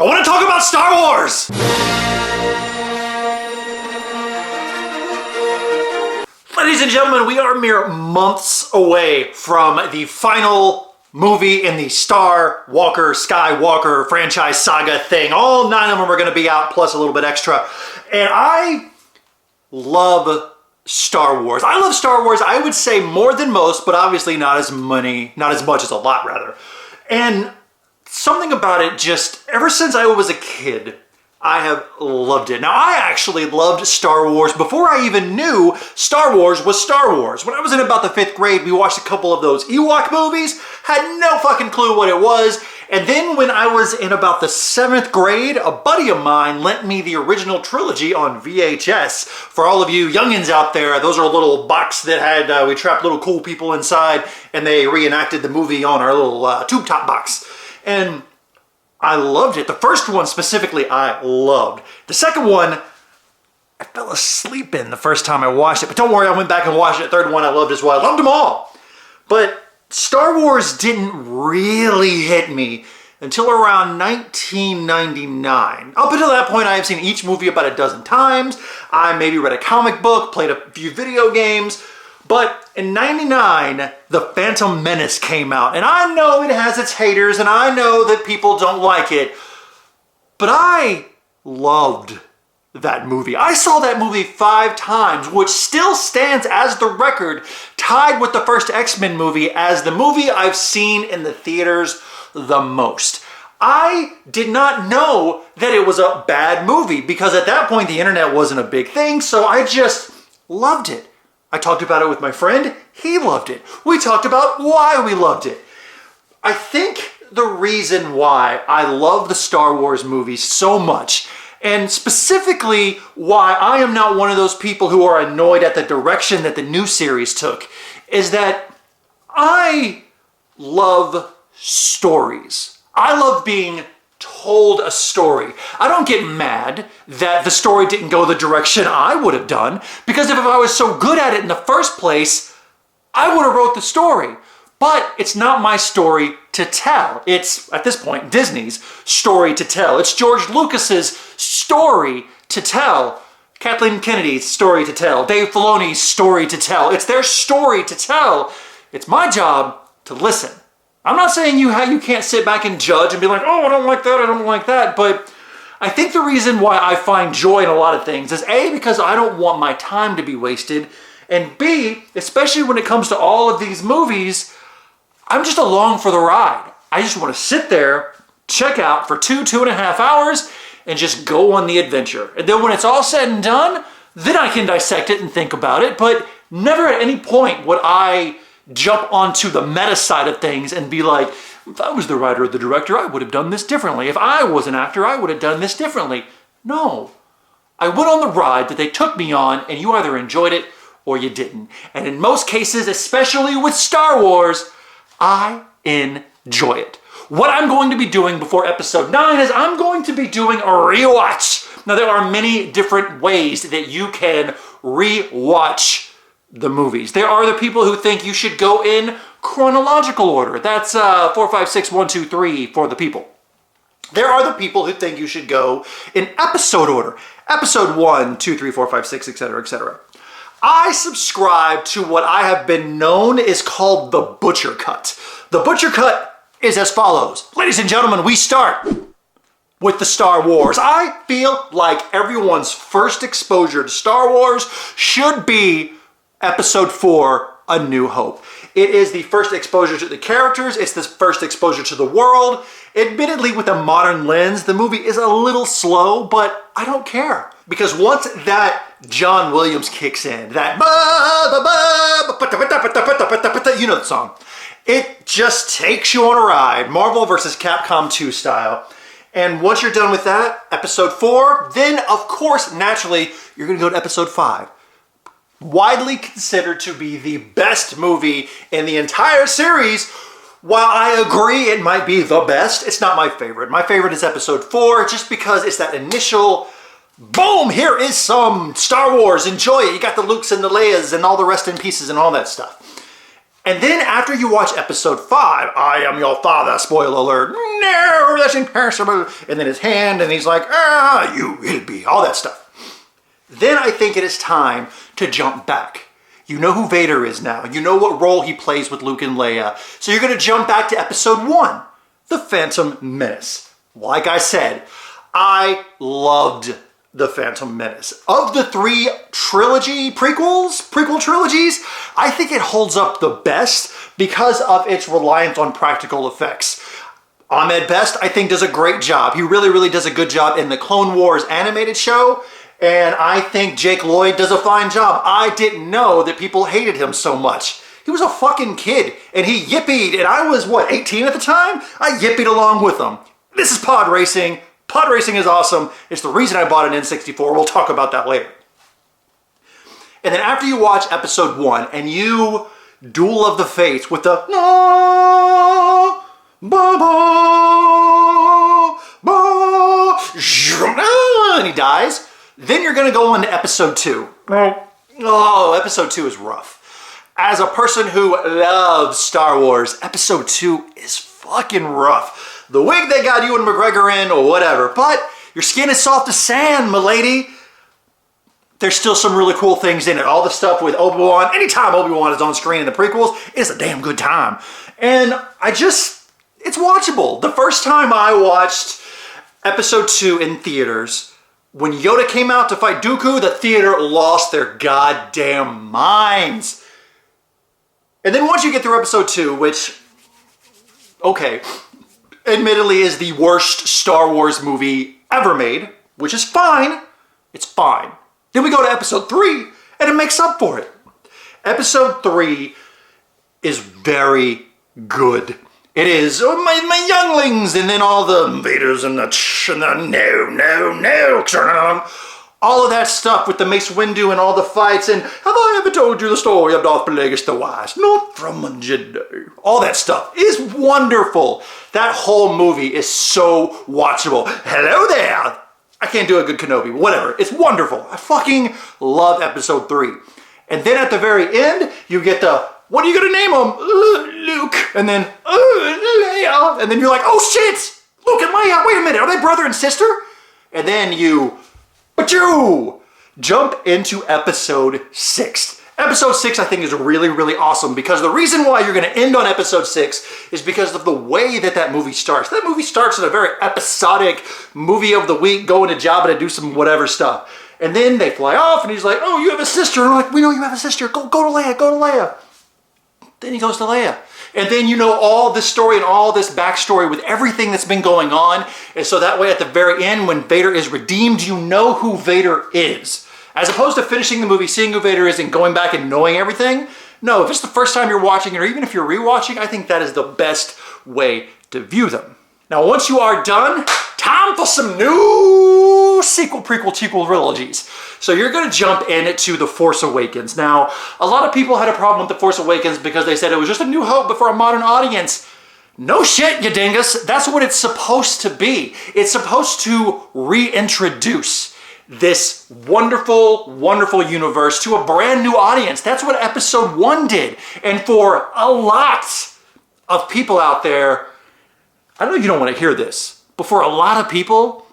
I want to talk about Star Wars! Ladies and gentlemen, we are mere months away from the final movie in the Skywalker franchise saga thing. All 9 of them are going to be out, plus a little bit extra. And I love Star Wars. I love Star Wars, I would say more than most, but obviously not as much as a lot, rather. And something about it just, ever since I was a kid, I have loved it. Now, I actually loved Star Wars before I even knew Star Wars was Star Wars. When I was in about the 5th grade, we watched a couple of those Ewok movies, had no fucking clue what it was. And then when I was in about the 7th grade, a buddy of mine lent me the original trilogy on VHS. For all of you youngins out there, those are a little box that had, we trapped little cool people inside, and they reenacted the movie on our little tube top box. And I loved it. The first one specifically, I loved. The second one, I fell asleep in the first time I watched it. But don't worry, I went back and watched it. The third one I loved as well. I loved them all. But Star Wars didn't really hit me until around 1999. Up until that point, I have seen each movie about a dozen times. I maybe read a comic book, played a few video games. But in 99, The Phantom Menace came out. And I know it has its haters, and I know that people don't like it. But I loved that movie. I saw that movie 5 times, which still stands as the record, tied with the first X-Men movie as the movie I've seen in the theaters the most. I did not know that it was a bad movie, because at that point the internet wasn't a big thing, so I just loved it. I talked about it with my friend, he loved it. We talked about why we loved it. I think the reason why I love the Star Wars movies so much, and specifically why I am not one of those people who are annoyed at the direction that the new series took, is that I love stories. I love being told a story. I don't get mad that the story didn't go the direction I would have done, because if I was so good at it in the first place, I would have wrote the story. But it's not my story to tell. It's, at this point, Disney's story to tell. It's George Lucas's story to tell. Kathleen Kennedy's story to tell. Dave Filoni's story to tell. It's their story to tell. It's my job to listen. I'm not saying you can't sit back and judge and be like, oh, I don't like that, I don't like that. But I think the reason why I find joy in a lot of things is A, because I don't want my time to be wasted. And B, especially when it comes to all of these movies, I'm just along for the ride. I just want to sit there, check out for 2.5 hours, and just go on the adventure. And then when it's all said and done, then I can dissect it and think about it. But never at any point would I jump onto the meta side of things and be like, if I was the writer or the director, I would have done this differently. If I was an actor, I would have done this differently. No. I went on the ride that they took me on, and you either enjoyed it or you didn't. And in most cases, especially with Star Wars, I enjoy it. What I'm going to be doing before episode 9 is I'm going to be doing a rewatch. Now, there are many different ways that you can rewatch the movies. There are the people who think you should go in chronological order. That's 4, 5, 6, 1, 2, 3 for the people. There are the people who think you should go in episode order. Episode 1, 2, 3, 4, 5, 6, etc., etc. I subscribe to what I have been known is called the Butcher Cut. The Butcher Cut is as follows. Ladies and gentlemen, we start with the Star Wars. I feel like everyone's first exposure to Star Wars should be Episode 4, A New Hope. It is the first exposure to the characters. It's the first exposure to the world. Admittedly, with a modern lens, the movie is a little slow, but I don't care. Because once that John Williams kicks in, that you know the song, it just takes you on a ride, Marvel vs. Capcom 2 style. And once you're done with that, episode 4, then of course, naturally, you're gonna go to episode 5. Widely considered to be the best movie in the entire series. While I agree it might be the best, it's not my favorite. My favorite is episode 4, just because it's that initial, boom, here is some Star Wars, enjoy it. You got the Lukes and the Leias and all the rest in pieces and all that stuff. And then after you watch episode 5, I am your father, spoiler alert, no, that's impossible. And then his hand, and he's like, you will be, all that stuff. Then I think it is time to jump back. You know who Vader is now. You know what role he plays with Luke and Leia. So you're going to jump back to episode 1, The Phantom Menace. Like I said, I loved The Phantom Menace. Of the 3 prequel trilogies, I think it holds up the best because of its reliance on practical effects. Ahmed Best, I think, does a great job. He really, really does a good job in the Clone Wars animated show, and I think Jake Lloyd does a fine job. I didn't know that people hated him so much. He was a fucking kid, and he yippied, and I was, 18 at the time? I yippied along with him. This is pod racing. Pod racing is awesome. It's the reason I bought an N64. We'll talk about that later. And then after you watch episode 1 and you Duel of the Fates with the no, ba, ba, ba, and he dies, then you're going to go on to episode 2. Oh, episode 2 is rough. As a person who loves Star Wars, episode 2 is fucking rough. The wig they got Ewan McGregor in or whatever, but your skin is soft as sand, milady. There's still some really cool things in it. All the stuff with Obi-Wan. Anytime Obi-Wan is on screen in the prequels, it's a damn good time. And it's watchable. The first time I watched episode 2 in theaters, when Yoda came out to fight Dooku, the theater lost their goddamn minds. And then once you get through episode 2, which, okay, admittedly is the worst Star Wars movie ever made, which is fine. It's fine. Then we go to episode 3, and it makes up for it. Episode 3 is very good. It is, oh, my younglings, and then all the Vaders and the no, all of that stuff with the Mace Windu and all the fights, and have I ever told you the story of Darth Plagueis the Wise? Not from a Jedi. All that stuff is wonderful. That whole movie is so watchable. Hello there. I can't do a good Kenobi, whatever. It's wonderful. I fucking love episode 3. And then at the very end, you get the, what are you gonna name him? Luke. And then, Leia. And then you're like, oh shit! Luke and Leia, wait a minute, are they brother and sister? And then you jump into episode 6. Episode 6, I think, is really, really awesome because the reason why you're going to end on episode 6 is because of the way that movie starts. That movie starts in a very episodic movie of the week, going to Jabba to do some whatever stuff. And then they fly off and he's like, oh, you have a sister. And I'm like, we know you have a sister. Go to Leia, go to Leia. Then he goes to Leia. And then you know all this story and all this backstory with everything that's been going on. And so that way at the very end, when Vader is redeemed, you know who Vader is. As opposed to finishing the movie, seeing who Vader is and going back and knowing everything. No, if it's the first time you're watching it, or even if you're rewatching, I think that is the best way to view them. Now, once you are done, time for some new sequel, prequel, trilogies. So you're going to jump into The Force Awakens. Now, a lot of people had a problem with The Force Awakens because they said it was just a new hope, but for a modern audience. No shit, you dingus. That's what it's supposed to be. It's supposed to reintroduce this wonderful, wonderful universe to a brand new audience. That's what episode 1 did. And for a lot of people out there, I know you don't want to hear this, but for a lot of people,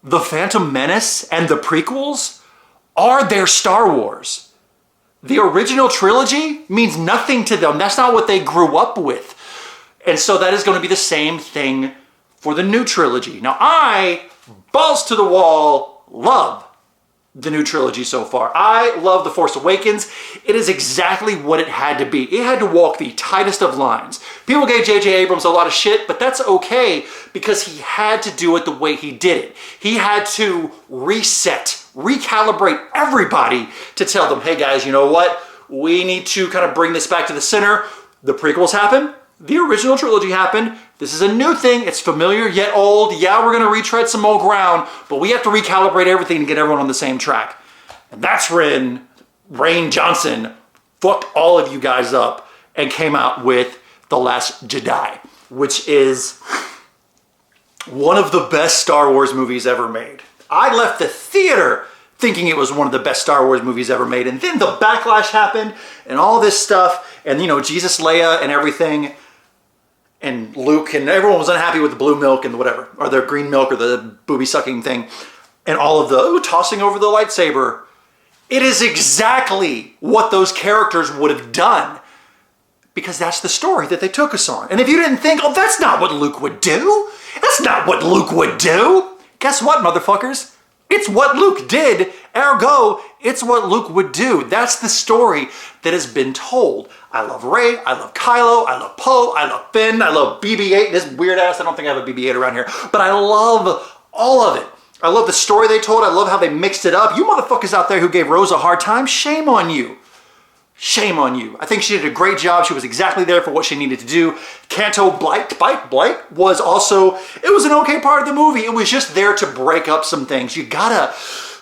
The Phantom Menace and the prequels are their Star Wars. The original trilogy means nothing to them. That's not what they grew up with. And so that is going to be the same thing for the new trilogy. Now I, balls to the wall, love the new trilogy so far. I love The Force Awakens. It is exactly what it had to be. It had to walk the tightest of lines. People gave J.J. Abrams a lot of shit, but that's okay because he had to do it the way he did it. He had to reset, recalibrate everybody to tell them, hey guys, you know what? We need to kind of bring this back to the center. The prequels happened. The original trilogy happened. This is a new thing. It's familiar yet old. Yeah, we're going to retread some old ground, but we have to recalibrate everything to get everyone on the same track. And that's when Rian Johnson fucked all of you guys up and came out with The Last Jedi, which is one of the best Star Wars movies ever made. I left the theater thinking it was one of the best Star Wars movies ever made, and then the backlash happened and all this stuff, And, you know, Jesus, Leia, and everything, and Luke, and everyone was unhappy with the blue milk and whatever, or the green milk, or the booby sucking thing, and all of the tossing over the lightsaber. It is exactly what those characters would have done, because that's the story that they took us on. And if you didn't think, oh, that's not what Luke would do, that's not what Luke would do, guess what, motherfuckers? It's what Luke did, ergo, it's what Luke would do. That's the story that has been told. I love Rey, I love Kylo, I love Poe, I love Finn, I love BB-8, this weird ass, I don't think I have a BB-8 around here, but I love all of it. I love the story they told, I love how they mixed it up. You motherfuckers out there who gave Rose a hard time, shame on you. Shame on you. I think she did a great job. She was exactly there for what she needed to do. Canto Blight was also, it was an okay part of the movie. It was just there to break up some things. You gotta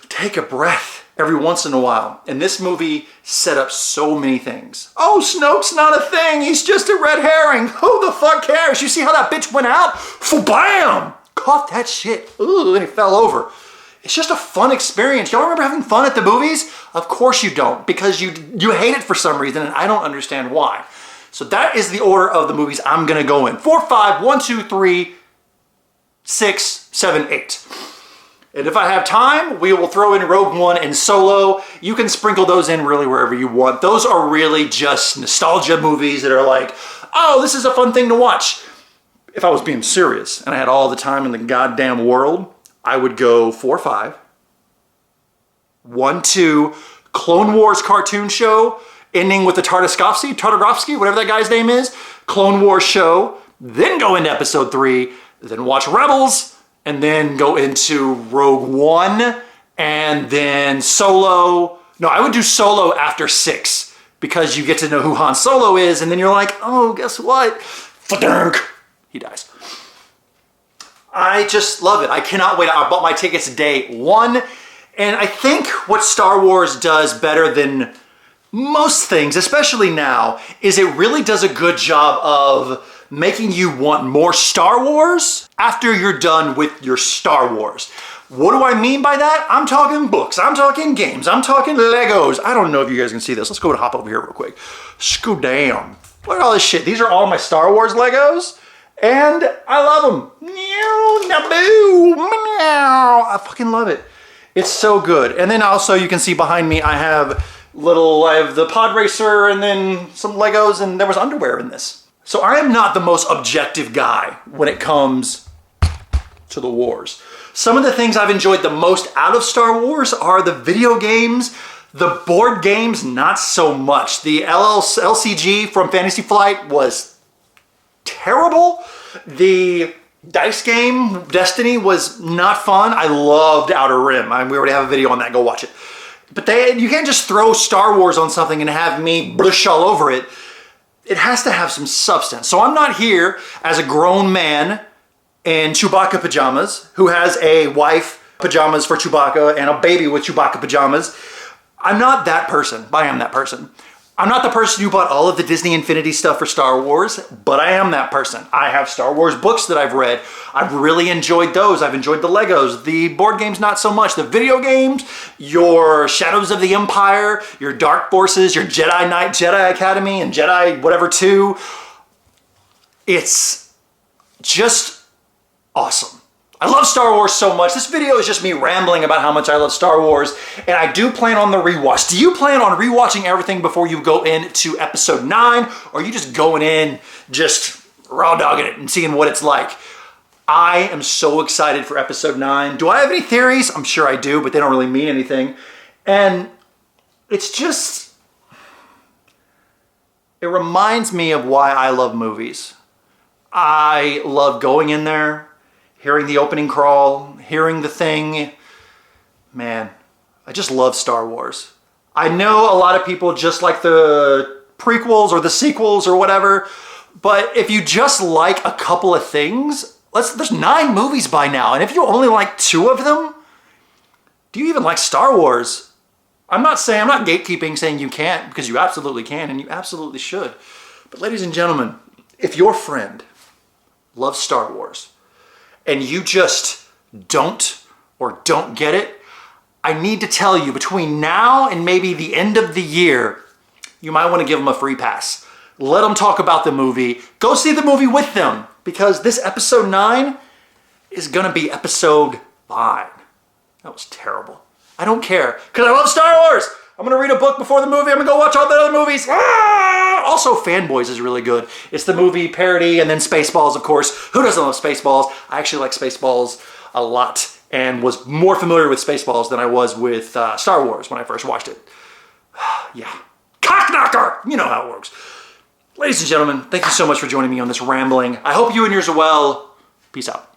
take a breath every once in a while. And this movie set up so many things. Oh, Snoke's not a thing. He's just a red herring. Who the fuck cares? You see how that bitch went out? Bam! Caught that shit. Ooh, and he fell over. It's just a fun experience. Y'all remember having fun at the movies? Of course you don't, because you hate it for some reason, and I don't understand why. So that is the order of the movies I'm gonna go in. 4, 5, 1, 2, 3, 6, 7, 8. And if I have time, we will throw in Rogue One and Solo. You can sprinkle those in really wherever you want. Those are really just nostalgia movies that are like, oh, this is a fun thing to watch. If I was being serious and I had all the time in the goddamn world, I would go 4, 5, 1, 2, Clone Wars cartoon show, ending with the Tartakovsky, whatever that guy's name is, Clone Wars show, then go into episode 3, then watch Rebels, and then go into Rogue One, and then Solo. No, I would do Solo after 6, because you get to know who Han Solo is, and then you're like, oh, guess what? He dies. I just love it. I cannot wait. I bought my tickets day 1. And I think what Star Wars does better than most things, especially now, is it really does a good job of making you want more Star Wars after you're done with your Star Wars. What do I mean by that? I'm talking books, I'm talking games, I'm talking Legos. I don't know if you guys can see this. Let's go and hop over here real quick. Scoot down. Look at all this shit. These are all my Star Wars Legos. And I love them. Meow, Naboo, meow. I fucking love it. It's so good. And then also you can see behind me I have the pod racer and then some Legos, and there was underwear in this. So I am not the most objective guy when it comes to the wars. Some of the things I've enjoyed the most out of Star Wars are the video games. The board games, not so much. The LCG from Fantasy Flight was terrible. The dice game, Destiny, was not fun. I loved Outer Rim. We already have a video on that. Go watch it. But you can't just throw Star Wars on something and have me blush all over it. It has to have some substance. So I'm not here as a grown man in Chewbacca pajamas who has a wife pajamas for Chewbacca and a baby with Chewbacca pajamas. I'm not that person, but I am that person. I'm not the person who bought all of the Disney Infinity stuff for Star Wars, but I am that person. I have Star Wars books that I've read. I've really enjoyed those. I've enjoyed the Legos. The board games, not so much. The video games, your Shadows of the Empire, your Dark Forces, your Jedi Knight, Jedi Academy, and Jedi whatever 2. It's just awesome. I love Star Wars so much. This video is just me rambling about how much I love Star Wars, and I do plan on the rewatch. Do you plan on rewatching everything before you go into episode 9, or are you just going in, just raw dogging it and seeing what it's like? I am so excited for episode 9. Do I have any theories? I'm sure I do, but they don't really mean anything. And it's just, it reminds me of why I love movies. I love going in there, hearing the opening crawl, hearing the thing. Man, I just love Star Wars. I know a lot of people just like the prequels or the sequels or whatever, but if you just like a couple of things, there's 9 movies by now, and if you only like 2 of them, do you even like Star Wars? I'm not gatekeeping saying you can't, because you absolutely can, and you absolutely should. But ladies and gentlemen, if your friend loves Star Wars, and you just don't get it, I need to tell you, between now and maybe the end of the year, you might want to give them a free pass. Let them talk about the movie. Go see the movie with them, because this episode 9 is gonna be episode 5. That was terrible. I don't care, because I love Star Wars. I'm gonna read a book before the movie. I'm gonna go watch all the other movies. Ah! Also, Fanboys is really good. It's the movie parody, and then Spaceballs, of course. Who doesn't love Spaceballs? I actually like Spaceballs a lot, and was more familiar with Spaceballs than I was with Star Wars when I first watched it. Yeah. Cockknocker! You know how it works. Ladies and gentlemen, thank you so much for joining me on this rambling. I hope you and yours are well. Peace out.